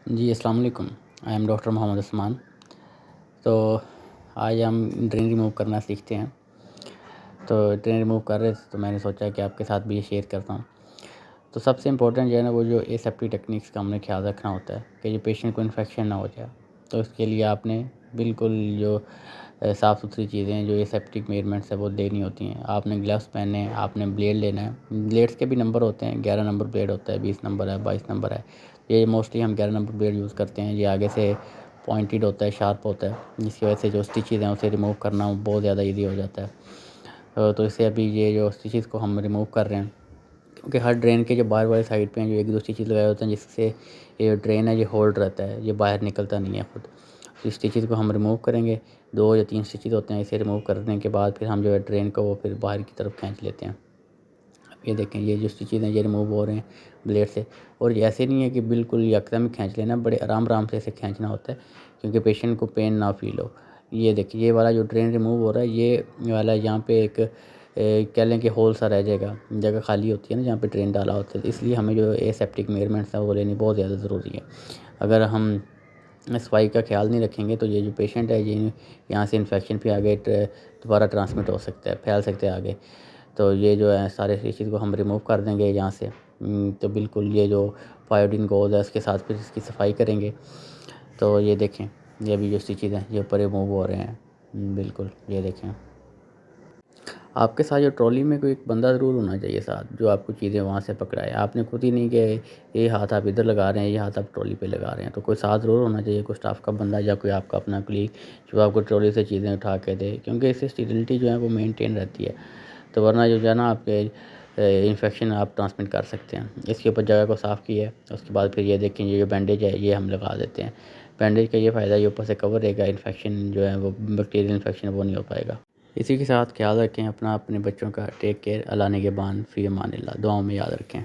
जी, अस्सलाम वालेकुम। I am doctor Mohammad Usman. तो आज हम ड्रेन रिमूव करना सीखते हैं। तो ड्रेन रिमूव कर रहे थे तो मैंने सोचा कि आपके साथ भी ये शेयर करता हूँ। तो सबसे इम्पोर्टेंट जो है ना वो जो एसेप्टिक टेक्निक्स का हमने ख्याल रखना होता है कि जो पेशेंट को इन्फेक्शन ना हो जाए। तो इसके लिए आपने बिल्कुल जो साफ़ सुथरी चीज़ें जो एसेप्टिक मेजरमेंट्स है वो लेनी होती हैं। आपने ग्लव्स पहनने हैं, आपने ब्लेड लेना है। ब्लेड्स के भी नंबर होते हैं, 11 नंबर ब्लेड होता है, 20 नंबर है, 22 नंबर है। ये मोस्टली हम 11 नंबर ब्लेड यूज़ करते हैं। ये आगे से पॉइंटेड होता है, शार्प होता है, जिसकी वजह से जो स्टिचेज़ हैं उसे रिमूव करना बहुत ज़्यादा ईज़ी हो जाता है। तो इससे अभी ये जो स्टिचेज़ को हम रिमूव कर रहे हैं, क्योंकि हर ड्रेन के जो बाहर वाली साइड पे हैं जो 1-2 स्टिचेज़ लगाए होते हैं, जिससे ये ड्रेन है ये होल्ड रहता है, ये बाहर निकलता नहीं है खुद। तो इस स्टिचेज़ को हम रिमूव करेंगे। 2 या 3 स्टिचेज़ होते हैं, इसे रिमूव करने के बाद फिर हम जो है ड्रेन को वो फिर बाहर की तरफ खींच लेते हैं। अब ये देखें, ये जो स्टिचेज़ हैं ये रिमूव हो रहे हैं ब्लेड से। और ये ऐसे नहीं है कि बिल्कुल यकदम ही खींच लेना, बड़े आराम-आराम से इसे खींचना होता है, क्योंकि पेशेंट को पेन ना फ़ील हो। ये देखिए, ये वाला जो ड्रेन रिमूव हो रहा है, ये वाला यहाँ पे एक कह लें कि होल सा रह जाएगा, जगह खाली होती है ना जहाँ पे ड्रेन डाला होता है। तो इसलिए हमें जो एसेप्टिक मेजरमेंट्स हैं वो लेनी बहुत ज़्यादा ज़रूरी है। अगर हम सफाई का ख्याल नहीं रखेंगे तो ये जो पेशेंट है ये यहाँ से इन्फेक्शन फिर आगे दोबारा ट्रांसमिट हो सकता है, फैल सकते हैं आगे। तो ये जो है सारे स्टिचेज़ को हम रिमूव कर देंगे यहाँ से। तो बिल्कुल ये जो पायोडीन गॉज़ है उसके साथ फिर इसकी सफाई करेंगे। तो ये देखें, ये अभी जो स्टिचेज़ हैं ये ऊपर रिमूव हो रहे हैं। बिल्कुल, ये देखें। आपके साथ जो ट्रॉली में कोई एक बंदा ज़रूर होना चाहिए साथ, जो आपको चीज़ें वहाँ से पकड़ाए। आपने खुद ही नहीं कि ये हाथ आप इधर लगा रहे हैं, ये हाथ आप ट्रॉली पे लगा रहे हैं। तो कोई साथ ज़रूर होना चाहिए, कोई स्टाफ का बंदा या कोई आपका अपना कलीग जो आपको ट्रॉली से चीज़ें उठा के दे, क्योंकि इससे स्टेरिलिटी जो है वो मेंटेन रहती है। तो वरना जो है ना आपके इन्फेक्शन आप ट्रांसमिट कर सकते हैं। इसके ऊपर जगह को साफ़ किया, उसके बाद फिर ये देखें, ये जो बैंडेज है ये हम लगा देते हैं। बैंडेज का ये फ़ायदा, ये ऊपर से कवर रहेगा, इन्फेक्शन जो है वो बैक्टीरियल इन्फेक्शन वो नहीं हो पाएगा। इसी के साथ ख्याल रखें अपना, अपने बच्चों का। Take care. अल्लाह निगहबान। फ़ी अमानिल्लाह। दुआओं में याद रखें।